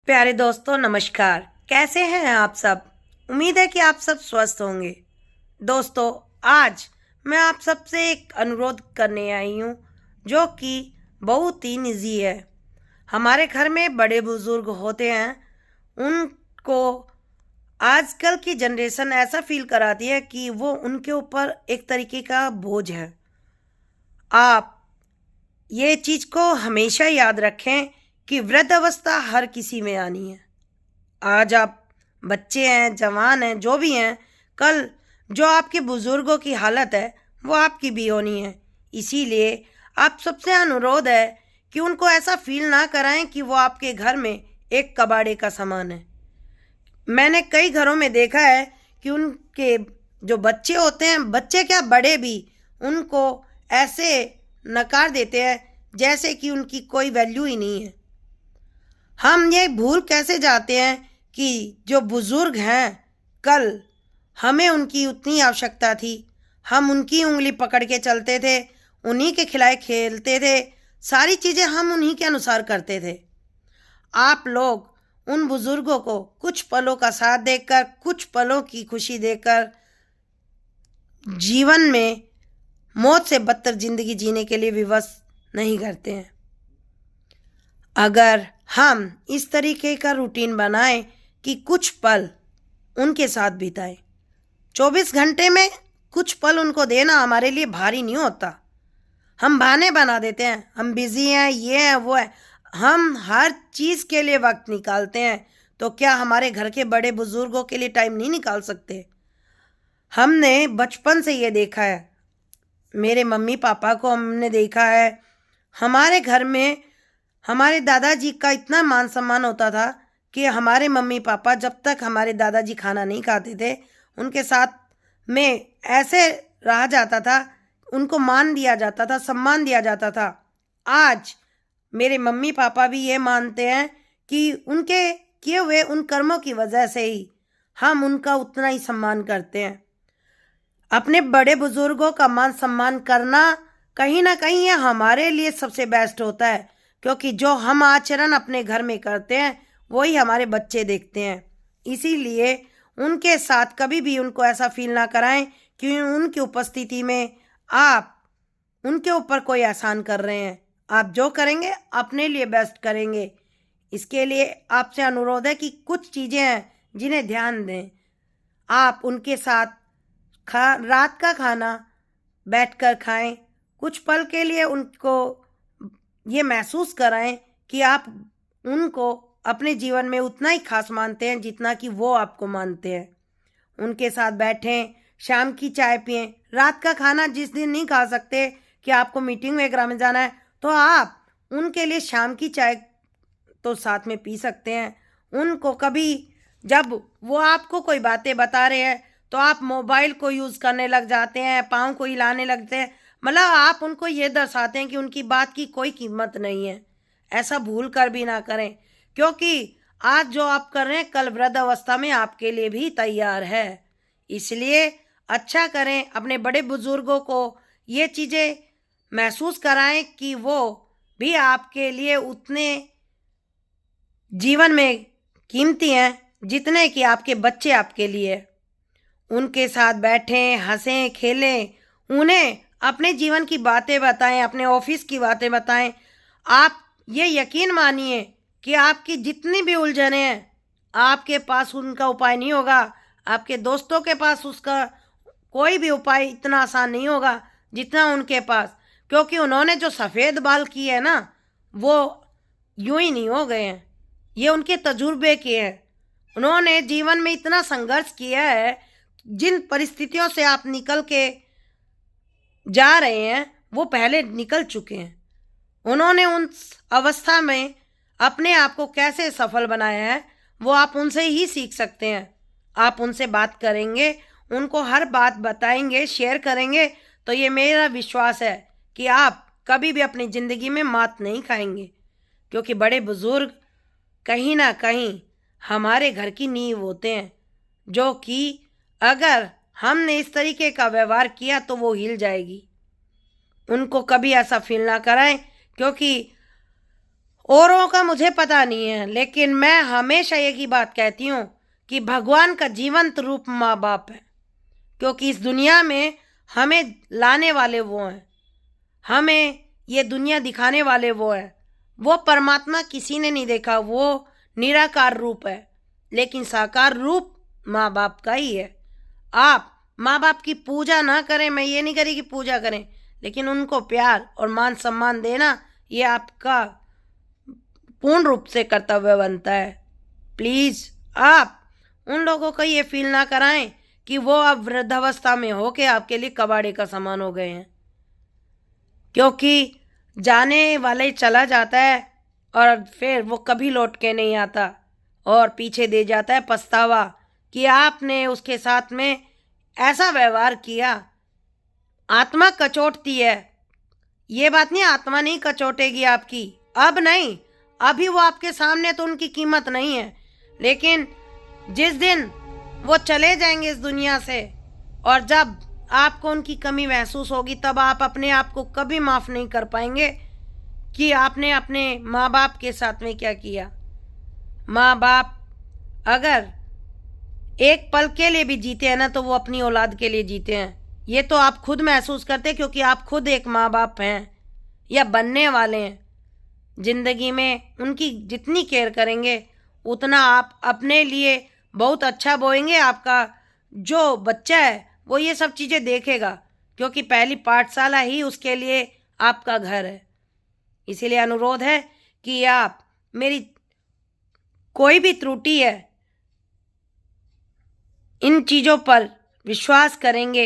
प्यारे दोस्तों नमस्कार। कैसे हैं आप सब। उम्मीद है कि आप सब स्वस्थ होंगे। दोस्तों, आज मैं आप सबसे एक अनुरोध करने आई हूँ जो कि बहुत ही निजी है। हमारे घर में बड़े बुजुर्ग होते हैं, उनको आजकल की जनरेशन ऐसा फील कराती है कि वो उनके ऊपर एक तरीके का बोझ है। आप ये चीज़ को हमेशा याद रखें कि वृद्ध अवस्था हर किसी में आनी है। आज आप बच्चे हैं, जवान हैं, जो भी हैं, कल जो आपके बुजुर्गों की हालत है वो आपकी भी होनी है। इसीलिए आप सबसे अनुरोध है कि उनको ऐसा फील ना कराएं कि वो आपके घर में एक कबाड़े का सामान है। मैंने कई घरों में देखा है कि उनके जो बच्चे होते हैं, बच्चे क्या बड़े भी, उनको ऐसे नकार देते हैं जैसे कि उनकी कोई वैल्यू ही नहीं है। हम ये भूल कैसे जाते हैं कि जो बुजुर्ग हैं, कल हमें उनकी उतनी आवश्यकता थी, हम उनकी उंगली पकड़ के चलते थे, उन्हीं के खिलाए खेलते थे, सारी चीज़ें हम उन्हीं के अनुसार करते थे। आप लोग उन बुजुर्गों को कुछ पलों का साथ देकर, कुछ पलों की खुशी देकर जीवन में मौत से बदतर जिंदगी जीने के लिए विवश नहीं करते हैं। अगर हम इस तरीके का रूटीन बनाएं कि कुछ पल उनके साथ बिताएं, 24 घंटे में कुछ पल उनको देना हमारे लिए भारी नहीं होता। हम बहाने बना देते हैं, हम बिजी हैं, ये है वो है, हम हर चीज़ के लिए वक्त निकालते हैं, तो क्या हमारे घर के बड़े बुजुर्गों के लिए टाइम नहीं निकाल सकते। हमने बचपन से ये देखा है, मेरे मम्मी पापा को हमने देखा है, हमारे घर में हमारे दादाजी का इतना मान सम्मान होता था कि हमारे मम्मी पापा जब तक हमारे दादाजी खाना नहीं खाते थे, उनके साथ में ऐसे रहा जाता था, उनको मान दिया जाता था, सम्मान दिया जाता था। आज मेरे मम्मी पापा भी ये मानते हैं कि उनके किए हुए उन कर्मों की वजह से ही हम उनका उतना ही सम्मान करते हैं। अपने बड़े बुजुर्गों का मान सम्मान करना कहीं ना कहीं ये हमारे लिए सबसे बेस्ट होता है, क्योंकि जो हम आचरण अपने घर में करते हैं वही हमारे बच्चे देखते हैं। इसीलिए उनके साथ कभी भी उनको ऐसा फील ना कराएं कि उनकी उपस्थिति में आप उनके ऊपर कोई एहसान कर रहे हैं। आप जो करेंगे अपने लिए बेस्ट करेंगे। इसके लिए आपसे अनुरोध है कि कुछ चीज़ें हैं जिन्हें ध्यान दें। आप उनके साथ रात का खाना बैठकर खाएं, कुछ पल के लिए उनको ये महसूस कराएं कि आप उनको अपने जीवन में उतना ही खास मानते हैं जितना कि वो आपको मानते हैं। उनके साथ बैठें, शाम की चाय पिएं। रात का खाना जिस दिन नहीं खा सकते कि आपको मीटिंग वगैरह में जाना है, तो आप उनके लिए शाम की चाय तो साथ में पी सकते हैं। उनको कभी जब वो आपको कोई बातें बता रहे हैं तो आप मोबाइल को यूज़ करने लग जाते हैं, पाँव को हिलाने लगते हैं, मतलब आप उनको ये दर्शाते हैं कि उनकी बात की कोई कीमत नहीं है। ऐसा भूल कर भी ना करें, क्योंकि आज जो आप कर रहे हैं कल वृद्ध अवस्था में आपके लिए भी तैयार है। इसलिए अच्छा करें, अपने बड़े बुजुर्गों को ये चीज़ें महसूस कराएं कि वो भी आपके लिए उतने जीवन में कीमती हैं जितने कि आपके बच्चे आपके लिए। उनके साथ बैठें, हंसें, खेलें, उन्हें अपने जीवन की बातें बताएं, अपने ऑफिस की बातें बताएं। आप ये यकीन मानिए कि आपकी जितनी भी उलझनें हैं, आपके पास उनका उपाय नहीं होगा, आपके दोस्तों के पास उसका कोई भी उपाय इतना आसान नहीं होगा जितना उनके पास, क्योंकि उन्होंने जो सफ़ेद बाल किए हैं ना, वो यूं ही नहीं हो गए हैं, ये उनके तजुर्बे के हैं। उन्होंने जीवन में इतना संघर्ष किया है, जिन परिस्थितियों से आप निकल के जा रहे हैं वो पहले निकल चुके हैं। उन्होंने उस अवस्था में अपने आप को कैसे सफल बनाया है वो आप उनसे ही सीख सकते हैं। आप उनसे बात करेंगे, उनको हर बात बताएंगे, शेयर करेंगे, तो ये मेरा विश्वास है कि आप कभी भी अपनी ज़िंदगी में मात नहीं खाएंगे, क्योंकि बड़े बुजुर्ग कहीं ना कहीं हमारे घर की नींव होते हैं, जो कि अगर हमने इस तरीके का व्यवहार किया तो वो हिल जाएगी। उनको कभी ऐसा फील ना कराएं, क्योंकि औरों का मुझे पता नहीं है, लेकिन मैं हमेशा एक ही बात कहती हूँ कि भगवान का जीवंत रूप माँ बाप है। क्योंकि इस दुनिया में हमें लाने वाले वो हैं, हमें ये दुनिया दिखाने वाले वो हैं। वो परमात्मा किसी ने नहीं देखा, वो निराकार रूप है, लेकिन साकार रूप माँ बाप का ही है। आप माँ बाप की पूजा ना करें, मैं ये नहीं करी कि पूजा करें, लेकिन उनको प्यार और मान सम्मान देना ये आपका पूर्ण रूप से कर्तव्य बनता है। प्लीज़ आप उन लोगों को ये फील ना कराएं कि वो अब वृद्धावस्था में होके आपके लिए कबाड़े का सामान हो गए हैं। क्योंकि जाने वाले चला जाता है और फिर वो कभी लौट के नहीं आता और पीछे दे जाता है पछतावा कि आपने उसके साथ में ऐसा व्यवहार किया। आत्मा कचोटती है, ये बात नहीं आत्मा नहीं कचोटेगी आपकी, अब नहीं, अभी वो आपके सामने तो उनकी कीमत नहीं है, लेकिन जिस दिन वो चले जाएंगे इस दुनिया से और जब आपको उनकी कमी महसूस होगी, तब आप अपने आप को कभी माफ़ नहीं कर पाएंगे कि आपने अपने माँ बाप के साथ में क्या किया। माँ बाप अगर एक पल के लिए भी जीते हैं ना, तो वो अपनी औलाद के लिए जीते हैं। ये तो आप खुद महसूस करते हैं, क्योंकि आप खुद एक माँ बाप हैं या बनने वाले हैं। ज़िंदगी में उनकी जितनी केयर करेंगे उतना आप अपने लिए बहुत अच्छा बोएंगे। आपका जो बच्चा है वो ये सब चीज़ें देखेगा, क्योंकि पहली पाठशाला ही उसके लिए आपका घर है। इसीलिए अनुरोध है कि आप मेरी कोई भी त्रुटि है इन चीज़ों पर विश्वास करेंगे